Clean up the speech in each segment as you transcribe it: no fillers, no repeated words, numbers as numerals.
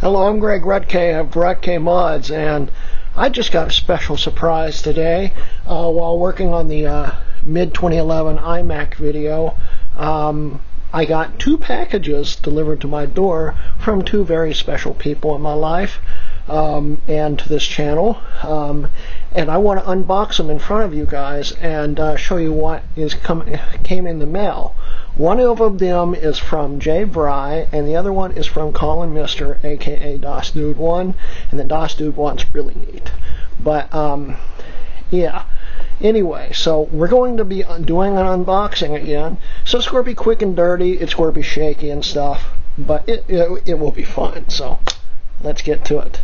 Hello, I'm Greg Rutke of Rutke Mods, and I just got a special surprise today while working on the mid-2011 iMac video. I got two packages delivered to my door from two very special people in my life and to this channel. And I want to unbox them in front of you guys and show you what came in the mail. One of them is from Vrij, and the other one is from Collin Mistr, aka dosdude1, and the dosdude1's really neat. But yeah. Anyway, so we're going to be doing an unboxing again. So it's going to be quick and dirty. It's going to be shaky and stuff, but it will be fun. So let's get to it.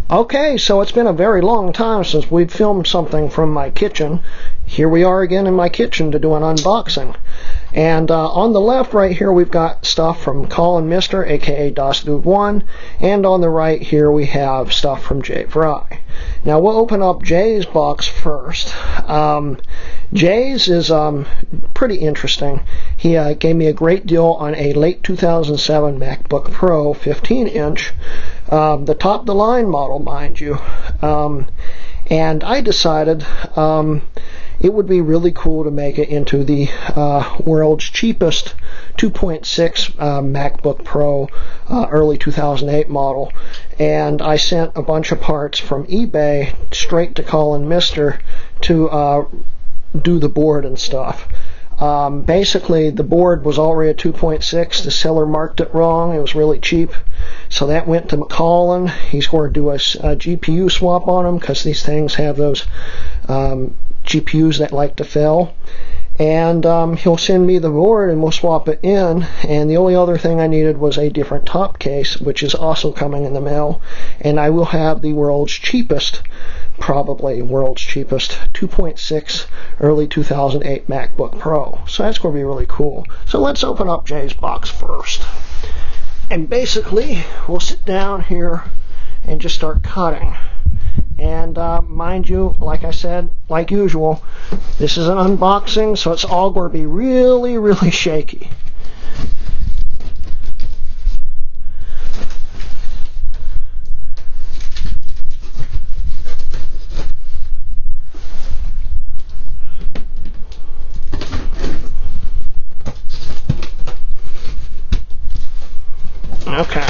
Okay, so it's been a very long time since we've filmed something from my kitchen. Here we are again in my kitchen to do an unboxing. And on the left right here we've got stuff from Collin Mistr, aka dosdude1, and on the right here we have stuff from Vrij. Now we'll open up Jay's box first. Jay's is pretty interesting. He gave me a great deal on a late 2007 MacBook Pro 15-inch, the top of the line model, mind you. And I decided it would be really cool to make it into the world's cheapest 2.6 MacBook Pro early 2008 model. And I sent a bunch of parts from eBay straight to Collin Mistr to do the board and stuff. Basically, the board was already a 2.6. The seller marked it wrong. It was really cheap. So that went to Collin. He's going to do a GPU swap on them because these things have those GPUs that like to fail. And he'll send me the board and we'll swap it in. And the only other thing I needed was a different top case, which is also coming in the mail. And I will have the world's cheapest, probably world's cheapest 2.6 early 2008 MacBook Pro. So that's going to be really cool. So let's open up Jay's box first. And basically, we'll sit down here and just start cutting. And mind you, like I said, like usual, this is an unboxing, so it's all going to be really, really shaky. Okay.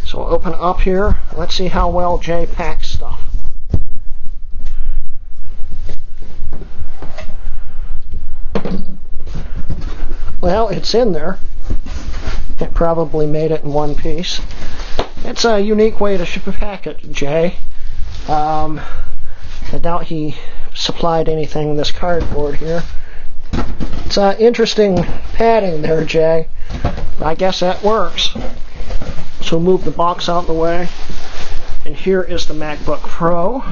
So we'll open it up here. Let's see how well Jay packs stuff. Well, it's in there. It probably made it in one piece. It's a unique way to ship a packet, Jay. I doubt he supplied anything in this cardboard here. It's interesting padding there, Jay. I guess that works. So move the box out of the way. And here is the MacBook Pro.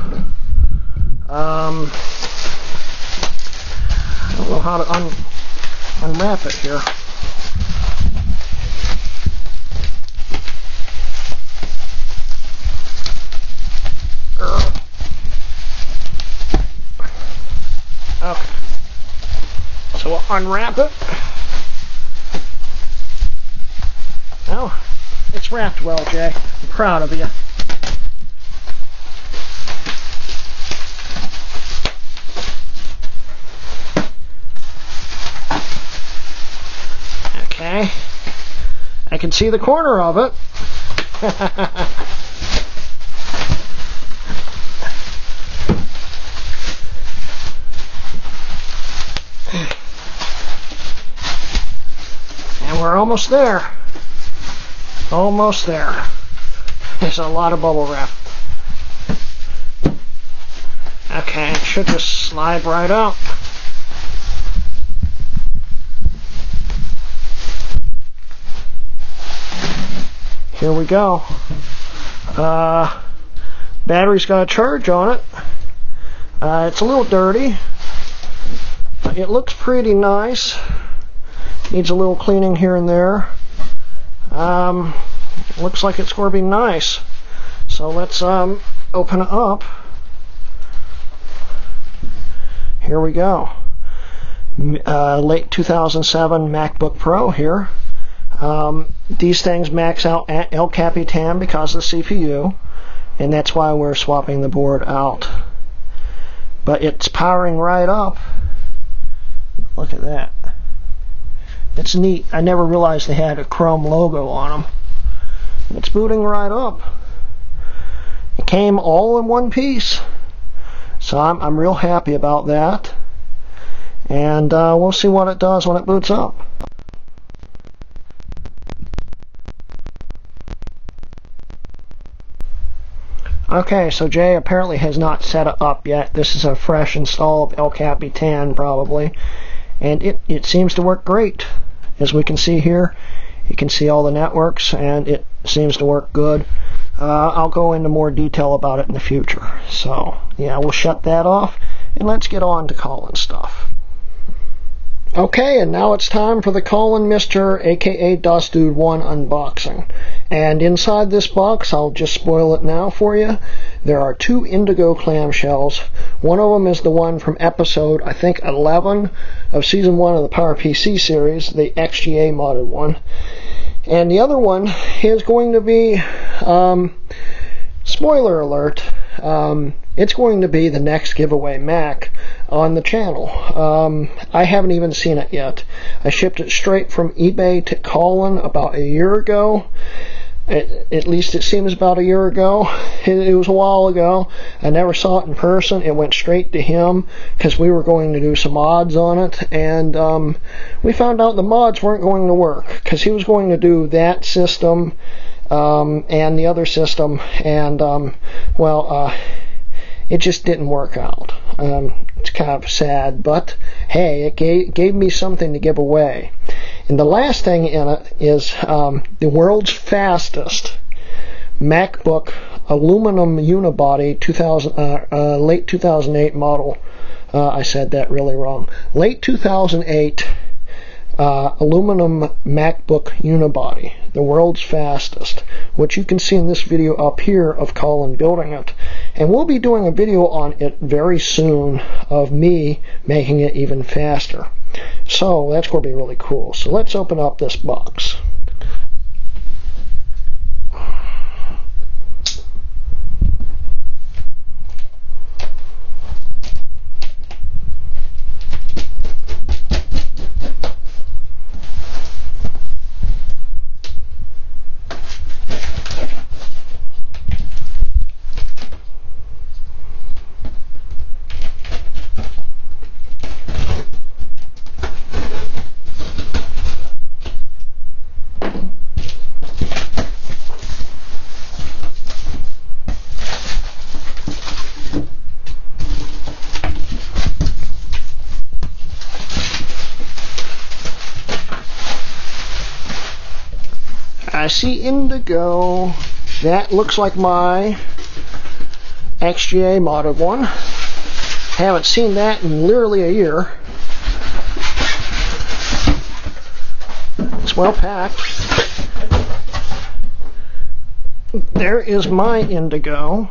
I don't know how to unwrap it here. Okay. So we'll unwrap it. Oh, it's wrapped well, Jay. I'm proud of you. Okay. I can see the corner of it. And we're almost there. Almost there. There's a lot of bubble wrap. Okay, it should just slide right out. Here we go. Battery's got a charge on it. It's a little dirty. It looks pretty nice. Needs a little cleaning here and there. Looks like it's going to be nice. So let's open it up. Here we go. late 2007 MacBook Pro here. These things max out at El Capitan because of the CPU, and that's why we're swapping the board out. But it's powering right up. Look at that. It's neat. I never realized they had a Chrome logo on them. It's booting right up. It came all in one piece. So I'm real happy about that. And we'll see what it does when it boots up. Okay, so Jay apparently has not set it up yet. This is a fresh install of El Capitan probably. And it seems to work great. As we can see here, you can see all the networks, and it seems to work good. I'll go into more detail about it in the future. So, yeah, we'll shut that off, and let's get on to Collin stuff. Okay, and now it's time for the Collin Mistr, aka dosdude1 unboxing. And inside this box, I'll just spoil it now for you, there are 2 indigo clamshells. One of them is the one from episode, I think, 11 of season 1 of the PowerPC series, the XGA modded one. And the other one is going to be, spoiler alert, it's going to be the next giveaway Mac on the channel. I haven't even seen it yet. I shipped it straight from eBay to Collin about a year ago. At least it seems about a year ago. It was a while ago. I never saw it in person. It went straight to him because we were going to do some mods on it, and we found out the mods weren't going to work because he was going to do that system and the other system, and well, it just didn't work out. It's kind of sad, but hey, it gave me something to give away. And the last thing in it is the world's fastest MacBook aluminum unibody late 2008 model. I said that really wrong. Late 2008 aluminum MacBook unibody, the world's fastest, which you can see in this video up here of Collin building it. And we'll be doing a video on it very soon of me making it even faster. So that's going to be really cool. So let's open up this box. I see indigo. That looks like my XGA modded one. Haven't seen that in literally a year. It's well packed. There is my indigo.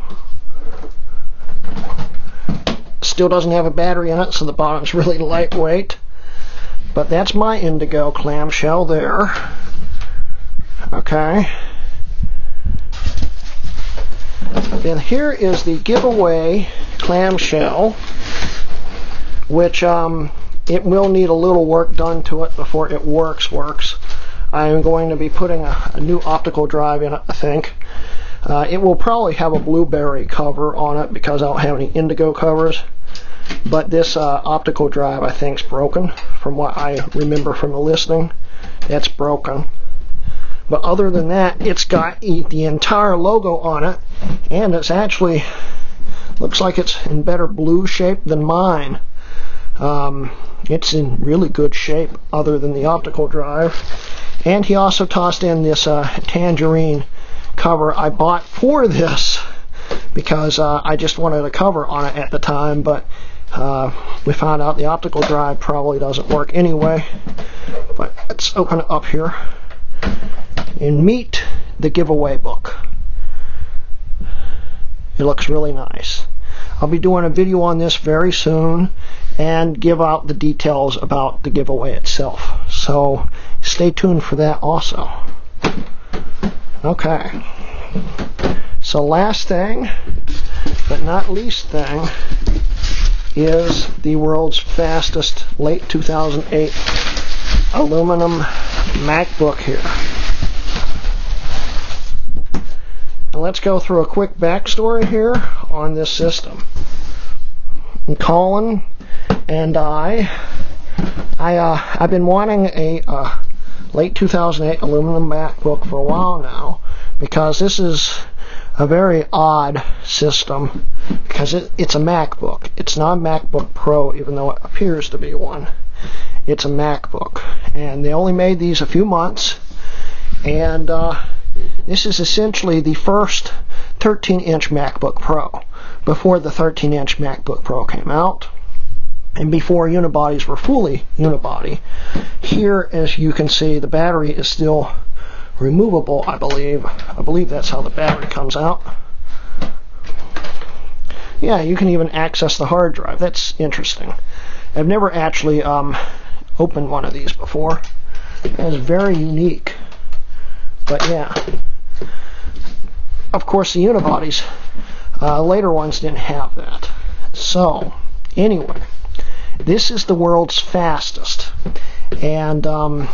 Still doesn't have a battery in it, so the bottom's really lightweight. But that's my indigo clamshell there. Okay. Then here is the giveaway clamshell, which it will need a little work done to it before it works. I am going to be putting a new optical drive in it, I think. It will probably have a blueberry cover on it because I don't have any indigo covers. But this optical drive, I think, is broken. From what I remember from the listing, it's broken. But other than that, it's got the entire logo on it, and it's actually looks like it's in better blue shape than mine. It's in really good shape other than the optical drive. And he also tossed in this tangerine cover I bought for this because I just wanted a cover on it at the time, but we found out the optical drive probably doesn't work anyway. But let's open it up here and meet the giveaway book. It looks really nice. I'll be doing a video on this very soon and give out the details about the giveaway itself. So stay tuned for that also. Okay. So last thing, but not least thing, is the world's fastest late 2008 aluminum MacBook here. And let's go through a quick backstory here on this system. And Collin and I've been wanting a late 2008 aluminum MacBook for a while now, because this is a very odd system, because it's a MacBook. It's not a MacBook Pro, even though it appears to be one. It's a MacBook, and they only made these a few months, and this is essentially the first 13-inch MacBook Pro, before the 13-inch MacBook Pro came out, and before unibodies were fully unibody. Here, as you can see, the battery is still removable, I believe. I believe that's how the battery comes out. Yeah, you can even access the hard drive. That's interesting. I've never actually opened one of these before. It's very unique. But yeah. Of course, the unibodies, later ones didn't have that. So, anyway, this is the world's fastest. And a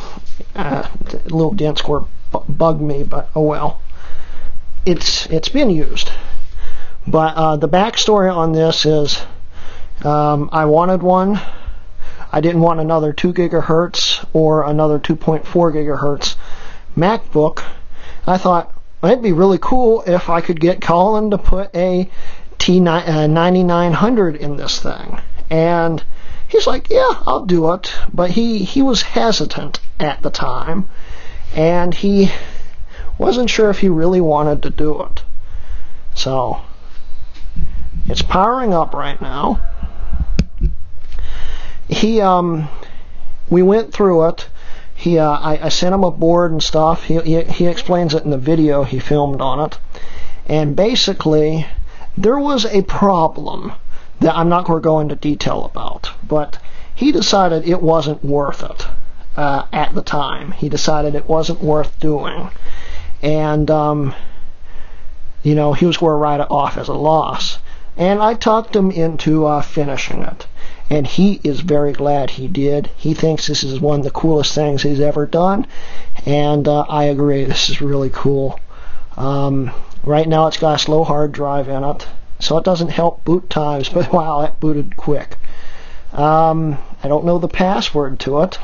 little dent score bugged me, but oh well. It's been used. But the backstory on this is I wanted one. I didn't want another 2 gigahertz or another 2.4 gigahertz MacBook. I thought it'd be really cool if I could get Collin to put a T9900 in this thing. And he's like, yeah, I'll do it. But he was hesitant at the time, and he wasn't sure if he really wanted to do it. So it's powering up right now. We went through it. I sent him a board and stuff. He explains it in the video he filmed on it. And basically, there was a problem that I'm not going to go into detail about, but he decided it wasn't worth it at the time. He decided it wasn't worth doing. And, you know, he was going to write it off as a loss. And I talked him into finishing it. And he is very glad he did. He thinks this is one of the coolest things he's ever done. And I agree, this is really cool. Right now it's got a slow hard drive in it, so it doesn't help boot times, but wow, that booted quick. I don't know the password to it,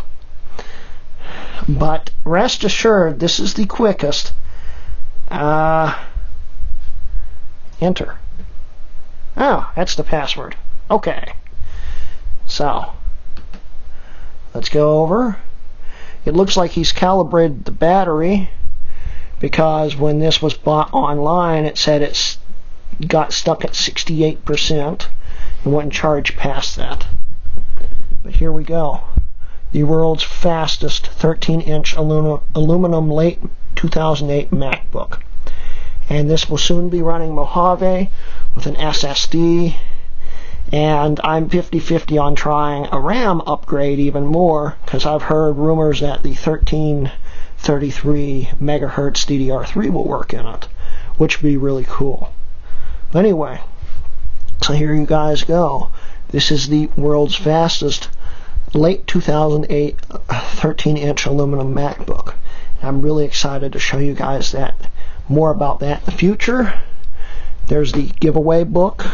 but rest assured, this is the quickest. Enter. Oh, that's the password. Okay. So, let's go over. It looks like he's calibrated the battery, because when this was bought online, it said it's got stuck at 68% and wouldn't charge past that. But here we go. The world's fastest 13-inch aluminum late 2008 MacBook. And this will soon be running Mojave with an SSD. And I'm 50-50 on trying a RAM upgrade even more, because I've heard rumors that the 1333 megahertz DDR3 will work in it, which would be really cool. Anyway, so here you guys go. This is the world's fastest late 2008 13-inch aluminum MacBook. I'm really excited to show you guys that more about that in the future. There's the giveaway book.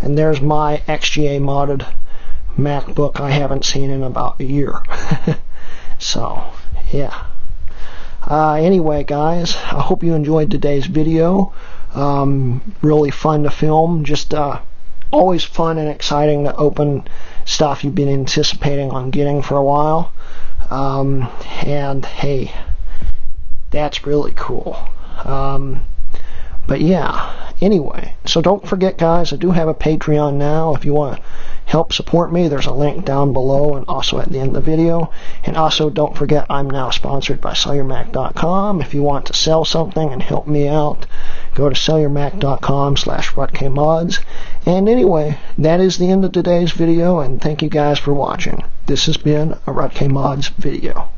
And there's my XGA modded MacBook I haven't seen in about a year. So, yeah. Anyway, guys, I hope you enjoyed today's video. Really fun to film. Just always fun and exciting to open stuff you've been anticipating on getting for a while. And, hey, that's really cool. But yeah, anyway, so don't forget, guys, I do have a Patreon now. If you want to help support me, there's a link down below and also at the end of the video. And also, don't forget, I'm now sponsored by SellYourMac.com. If you want to sell something and help me out, go to SellYourMac.com/RutKMods And anyway, that is the end of today's video, and thank you guys for watching. This has been a Rutk Mods video.